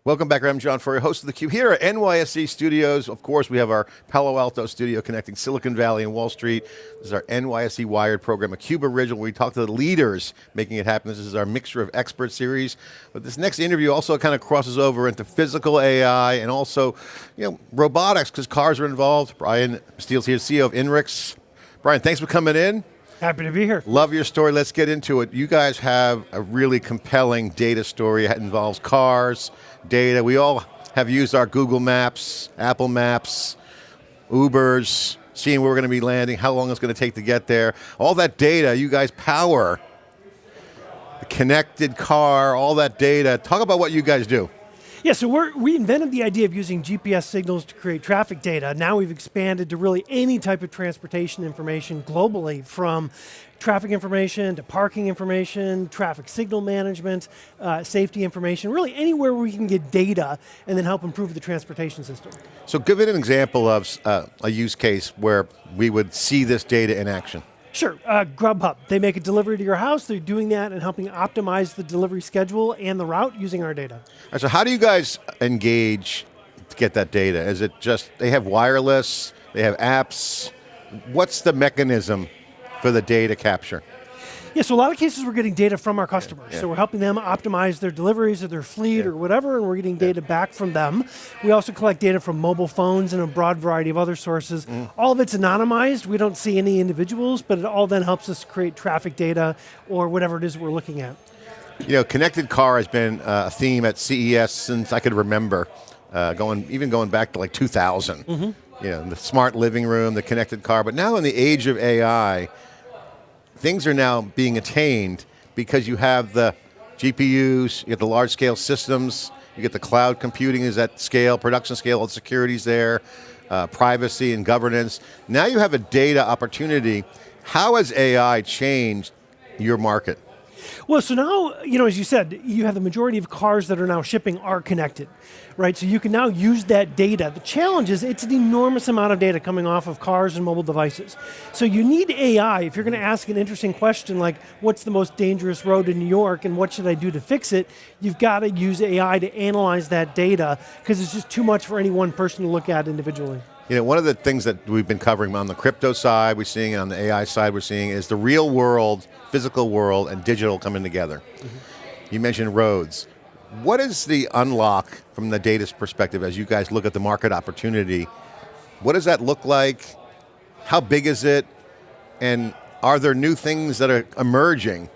Welcome back, I'm John Furrier, host of theCUBE here at NYSE Studios. Of course, we have our Palo Alto studio connecting Silicon Valley and Wall Street. This is our NYSE Wired program, a CUBE original, where we talk to the leaders making it happen. This is our Mixture of Experts series. But this next interview also kind of crosses over into physical AI and also, robotics, because cars are involved. Bryan Mistele here, CEO of INRIX. Bryan, thanks for coming in. Happy to be here. Love your story. Let's get into it. You guys have a really compelling data story. It involves cars, data. We all have used our Google Maps, Apple Maps, Ubers, seeing where we're going to be landing, how long it's going to take to get there. All that data, you guys power the connected car, all that data. Talk about what you guys do. Yeah, so we invented the idea of using GPS signals to create traffic data. Now we've expanded to really any type of transportation information globally, from traffic information to parking information, traffic signal management, safety information, really anywhere where we can get data and then help improve the transportation system. So give it an example of a use case where we would see this data in action. Sure, Grubhub. They make a delivery to your house. They're doing that and helping optimize the delivery schedule and the route using our data. All right, so how do you guys engage to get that data? Is it just, they have wireless, they have apps? What's the mechanism for the data capture? Yeah, so a lot of cases we're getting data from our customers. Yeah. So we're helping them optimize their deliveries or their fleet or whatever, and we're getting data back from them. We also collect data from mobile phones and a broad variety of other sources. All of it's anonymized. We don't see any individuals, but it all then helps us create traffic data or whatever it is we're looking at. Connected car has been a theme at CES since I could remember, even going back to like 2000. The smart living room, the connected car, but now in the age of AI, things are now being attained because you have the GPUs, you get the large scale systems, you get the cloud computing is at scale, production scale, all the security's there, privacy and governance. Now you have a data opportunity. How has AI changed your market? Well, so now, as you said, you have the majority of cars that are now shipping are connected, right? So you can now use that data. The challenge is it's an enormous amount of data coming off of cars and mobile devices. So you need AI. If you're going to ask an interesting question like, what's the most dangerous road in New York and what should I do to fix it? You've got to use AI to analyze that data because it's just too much for any one person to look at individually. One of the things that we've been covering on the crypto side, we're seeing it on the AI side, we're seeing is the real world, physical world, and digital coming together. You mentioned roads. What is the unlock from the data's perspective as you guys look at the market opportunity? What does that look like? How big is it? And are there new things that are emerging?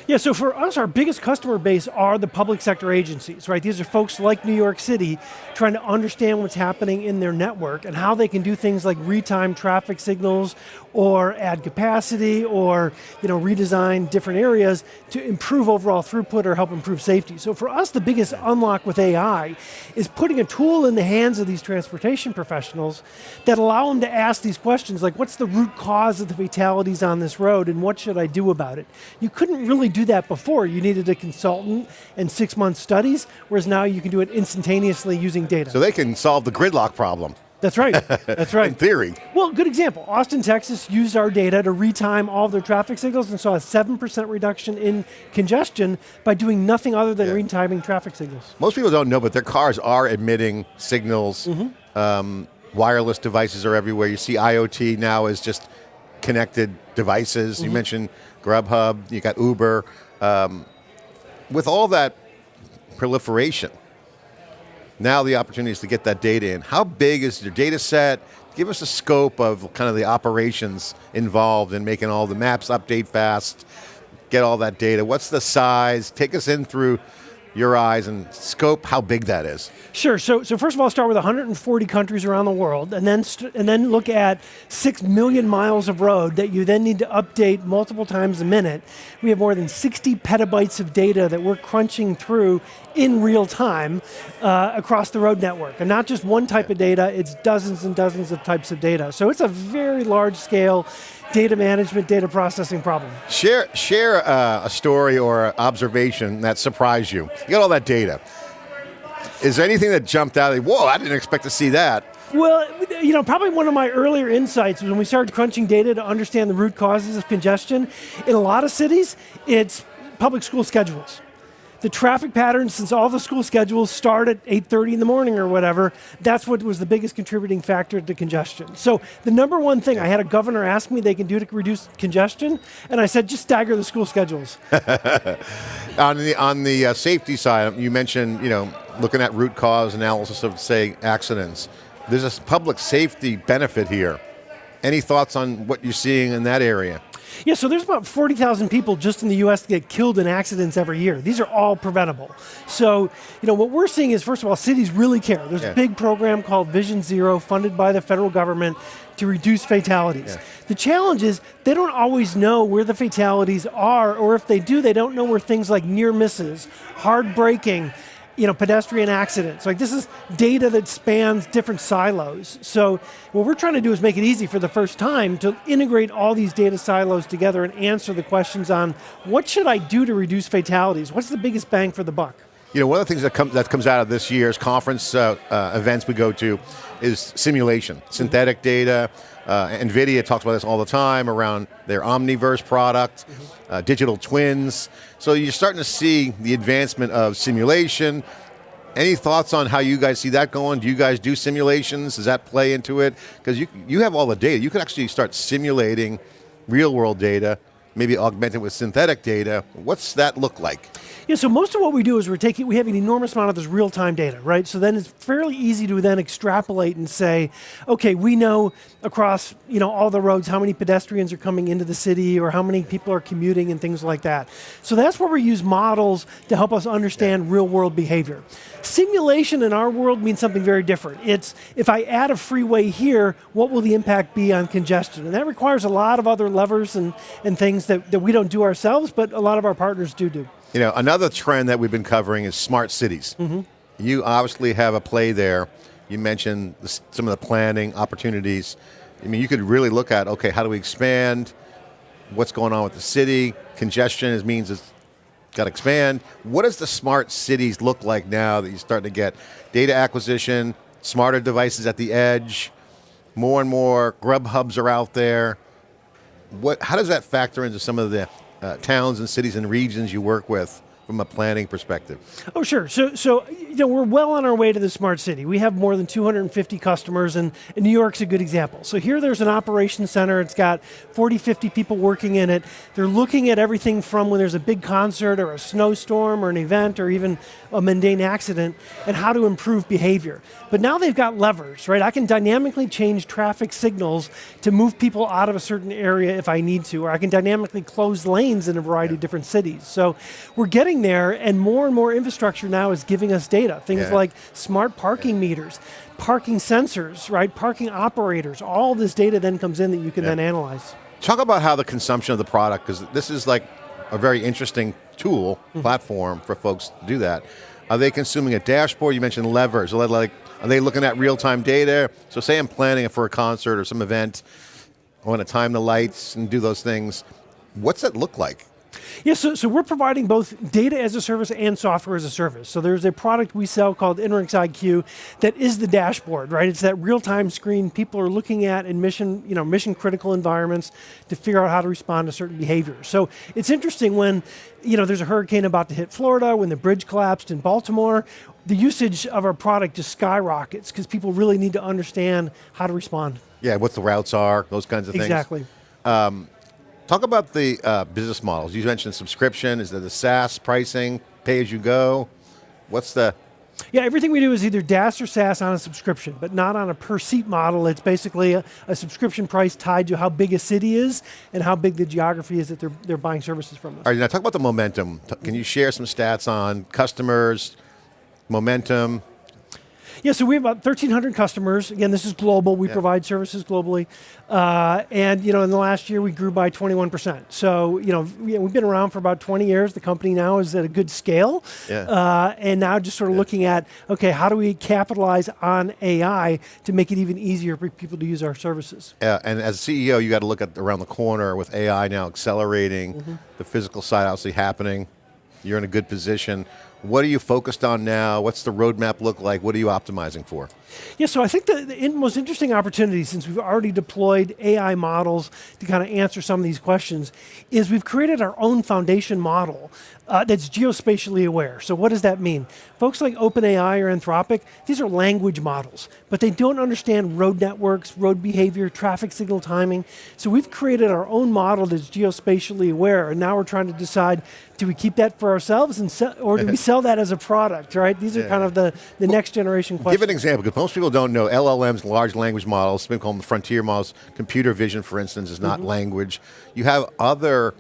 Yeah, so for us, our biggest customer base are the public sector agencies, right? These are folks like New York City trying to understand what's happening in their network and how they can do things like retime traffic signals or add capacity or redesign different areas to improve overall throughput or help improve safety. So for us, the biggest unlock with AI is putting a tool in the hands of these transportation professionals that allow them to ask these questions like, what's the root cause of the fatalities on this road and what should I do about it? You couldn't really do that before. You needed a consultant and 6-month studies, whereas now you can do it instantaneously using data. So they can solve the gridlock problem. That's right, that's right. In theory. Well, good example. Austin, Texas used our data to retime all of their traffic signals and saw a 7% reduction in congestion by doing nothing other than retiming traffic signals. Most people don't know, but their cars are emitting signals. Wireless devices are everywhere. You see IoT now as just connected devices. You mentioned Grubhub, you got Uber. With all that proliferation, now the opportunity is to get that data in. How big is your data set? Give us a scope of kind of the operations involved in making all the maps update fast, get all that data. What's the size? Take us in through your eyes and scope how big that is. Sure, so first of all, start with 140 countries around the world and then look at 6 million miles of road that you then need to update multiple times a minute. We have more than 60 petabytes of data that we're crunching through in real time across the road network. And not just one type of data, it's dozens and dozens of types of data. So it's a very large scale data management, data processing problem. Share a story or observation that surprised you. You got all that data. Is there anything that jumped out? Whoa, I didn't expect to see that. Well, probably one of my earlier insights was when we started crunching data to understand the root causes of congestion. In a lot of cities, it's public school schedules. the traffic patterns, since all the school schedules start at 8:30 in the morning or whatever, that's what was the biggest contributing factor to congestion. So the number one thing, I had a governor ask me they can do to reduce congestion, and I said, just stagger the school schedules. On the safety side, you mentioned, looking at root cause analysis of, say, accidents. There's a public safety benefit here. Any thoughts on what you're seeing in that area? Yeah, so there's about 40,000 people just in the US that get killed in accidents every year. These are all preventable. So, what we're seeing is, first of all, cities really care. There's a big program called Vision Zero, funded by the federal government to reduce fatalities. Yeah. The challenge is they don't always know where the fatalities are, or if they do, they don't know where things like near misses, hard braking, pedestrian accidents. Like, this is data that spans different silos. So what we're trying to do is make it easy for the first time to integrate all these data silos together and answer the questions on what should I do to reduce fatalities? What's the biggest bang for the buck? One of the things that comes out of this year's conference events we go to is simulation, synthetic data. NVIDIA talks about this all the time around their Omniverse product, digital twins. So you're starting to see the advancement of simulation. Any thoughts on how you guys see that going? Do you guys do simulations? Does that play into it? Because you have all the data. You could actually start simulating real world data, maybe augment it with synthetic data. What's that look like? Yeah, so most of what we do is we have an enormous amount of this real-time data, right? So then it's fairly easy to then extrapolate and say, okay, we know across all the roads how many pedestrians are coming into the city or how many people are commuting and things like that. So that's where we use models to help us understand real-world behavior. Simulation in our world means something very different. It's, if I add a freeway here, what will the impact be on congestion? And that requires a lot of other levers and things that we don't do ourselves, but a lot of our partners do. Another trend that we've been covering is smart cities. Mm-hmm. You obviously have a play there. You mentioned some of the planning opportunities. You could really look at, okay, how do we expand? What's going on with the city? Congestion means it's got to expand. What does the smart cities look like now that you're starting to get data acquisition, smarter devices at the edge, more and more grub hubs are out there? How does that factor into some of the towns and cities and regions you work with from a planning perspective? Oh, sure. So we're well on our way to the smart city. We have more than 250 customers, and New York's a good example. So here there's an operations center. It's got 40, 50 people working in it. They're looking at everything from when there's a big concert or a snowstorm or an event or even a mundane accident and how to improve behavior. But now they've got levers, right? I can dynamically change traffic signals to move people out of a certain area if I need to, or I can dynamically close lanes in a variety of different cities. So we're getting there, and more infrastructure now is giving us data. Things like smart parking meters, parking sensors, right? Parking operators. All this data then comes in that you can then analyze. Talk about how the consumption of the product, because this is like a very interesting tool, platform for folks to do that. Are they consuming a dashboard? You mentioned levers. Are they looking at real-time data? So say I'm planning for a concert or some event. I want to time the lights and do those things. What's that look like? Yeah, so we're providing both data as a service and software as a service. So there's a product we sell called INRIX IQ that is the dashboard, right? It's that real-time screen people are looking at in mission-critical environments to figure out how to respond to certain behaviors. So it's interesting when there's a hurricane about to hit Florida, when the bridge collapsed in Baltimore, the usage of our product just skyrockets because people really need to understand how to respond. Yeah, what the routes are, those kinds of things. Exactly. Talk about the business models. You mentioned subscription. Is it the SaaS pricing, pay as you go? What's the... Yeah, everything we do is either DaaS or SaaS on a subscription, but not on a per seat model. It's basically a subscription price tied to how big a city is and how big the geography is that they're buying services from us. All right, now talk about the momentum. Can you share some stats on customers, momentum? Yeah, so we have about 1,300 customers. Again, this is global. We provide services globally. And in the last year, we grew by 21%. So, we've been around for about 20 years. The company now is at a good scale. Yeah. And now just sort of looking at, okay, how do we capitalize on AI to make it even easier for people to use our services? And as a CEO, you got to look at around the corner with AI now accelerating, the physical side obviously happening. You're in a good position. What are you focused on now? What's the roadmap look like? What are you optimizing for? Yeah, so I think the most interesting opportunity, since we've already deployed AI models to kind of answer some of these questions, is we've created our own foundation model that's geospatially aware. So what does that mean? Folks like OpenAI or Anthropic, these are language models, but they don't understand road networks, road behavior, traffic signal timing. So we've created our own model that's geospatially aware, and now we're trying to decide, do we keep that for ourselves or do we sell that as a product, right? These are kind of the next generation questions. Give an example, because most people don't know LLMs, large language models, we call them frontier models. Computer vision, for instance, is not language. You have other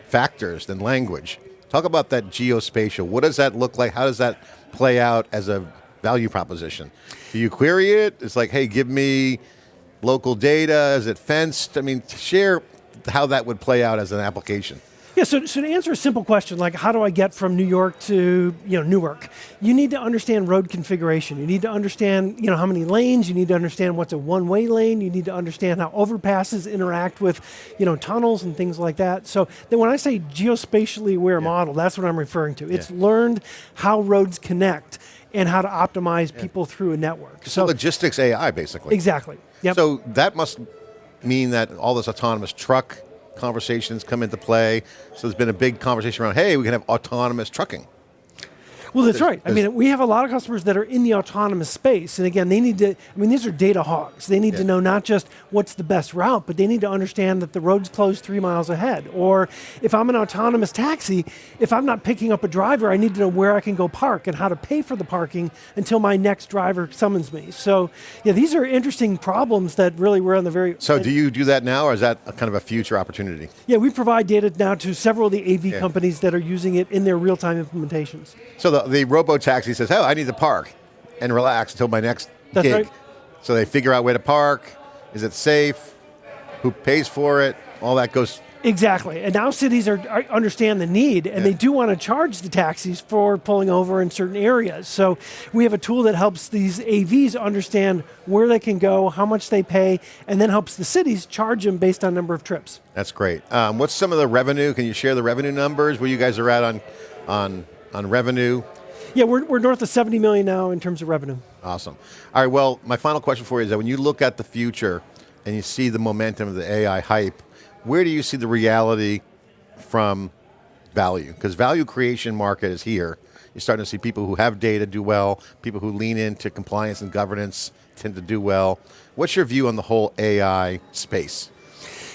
factors than language. Talk about that geospatial. What does that look like? How does that play out as a value proposition? Do you query it? It's like, hey, give me local data. Is it fenced? I mean, share how that would play out as an application. Yeah, so to answer a simple question, like how do I get from New York to Newark, you need to understand road configuration. You need to understand how many lanes. You need to understand what's a one-way lane. You need to understand how overpasses interact with tunnels and things like that. So then when I say geospatially aware model, that's what I'm referring to. It's learned how roads connect and how to optimize people through a network. So logistics AI, basically. Exactly. Yep. So that must mean that all this autonomous truck conversations come into play. So there's been a big conversation around, hey, we can have autonomous trucking. Well, that's right. I mean, we have a lot of customers that are in the autonomous space. And again, they need to, these are data hogs. They need to know not just what's the best route, but they need to understand that the road's closed 3 miles ahead. Or if I'm an autonomous taxi, if I'm not picking up a driver, I need to know where I can go park and how to pay for the parking until my next driver summons me. So yeah, these are interesting problems that really we're on the very... So do you do that now, or is that a kind of a future opportunity? Yeah, we provide data now to several of the AV companies that are using it in their real-time implementations. So the robo-taxi says, oh, I need to park and relax until my next gig. Right. So they figure out where to park. Is it safe? Who pays for it? All that goes... Exactly, and now cities understand the need, and they do want to charge the taxis for pulling over in certain areas. So we have a tool that helps these AVs understand where they can go, how much they pay, and then helps the cities charge them based on number of trips. That's great. What's some of the revenue? Can you share the revenue numbers, where you guys are at on revenue? Yeah, we're north of 70 million now in terms of revenue. Awesome. All right, well, my final question for you is that when you look at the future and you see the momentum of the AI hype, where do you see the reality from value? Because value creation market is here. You're starting to see people who have data do well, people who lean into compliance and governance tend to do well. What's your view on the whole AI space?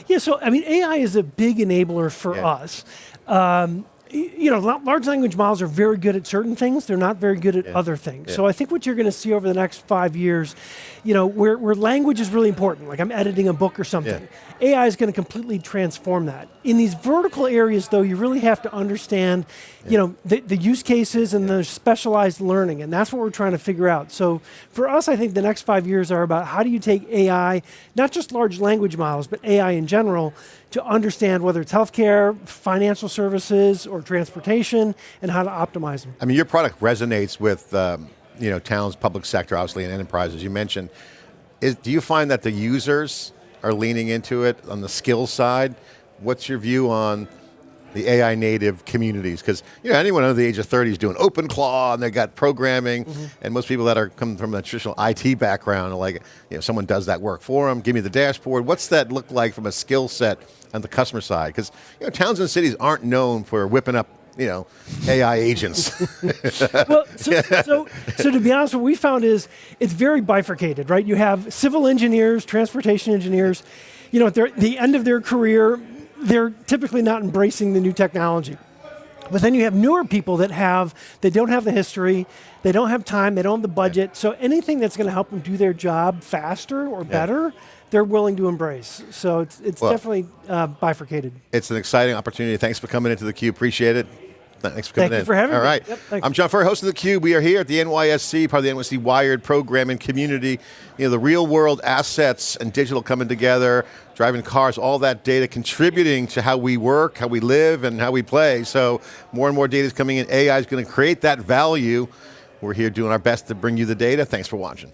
Yeah, so AI is a big enabler for us. Large language models are very good at certain things. They're not very good at other things. So I think what you're going to see over the next 5 years, where language is really important, like I'm editing a book or something, AI is going to completely transform that. In these vertical areas, though, you really have to understand, the use cases and the specialized learning, and that's what we're trying to figure out. So for us, I think the next 5 years are about how do you take AI, not just large language models, but AI in general, to understand whether it's healthcare, financial services, or transportation, and how to optimize them. I mean, your product resonates with towns, public sector, obviously, and enterprises. You mentioned, do you find that the users are leaning into it on the skills side? What's your view on the AI native communities? Because anyone under the age of 30 is doing OpenClaw, and they got programming, and most people that are coming from a traditional IT background are like, someone does that work for them, give me the dashboard. What's that look like from a skill set on the customer side? Because towns and cities aren't known for whipping up AI agents. Well, so to be honest, what we found is it's very bifurcated, right? You have civil engineers, transportation engineers, at the end of their career, they're typically not embracing the new technology. But then you have newer people that don't have the history, they don't have time, they don't have the budget, so anything that's going to help them do their job faster or better, they're willing to embrace. So it's definitely bifurcated. It's an exciting opportunity. Thanks for coming into theCUBE, appreciate it. Thanks for coming in. Thank you for having me. All right. Yep, I'm John Furrier, host of theCUBE. We are here at the NYSE, part of the NYSE Wired programming community. The real world assets and digital coming together, driving cars, all that data contributing to how we work, how we live, and how we play. So more and more data is coming in. AI is going to create that value. We're here doing our best to bring you the data. Thanks for watching.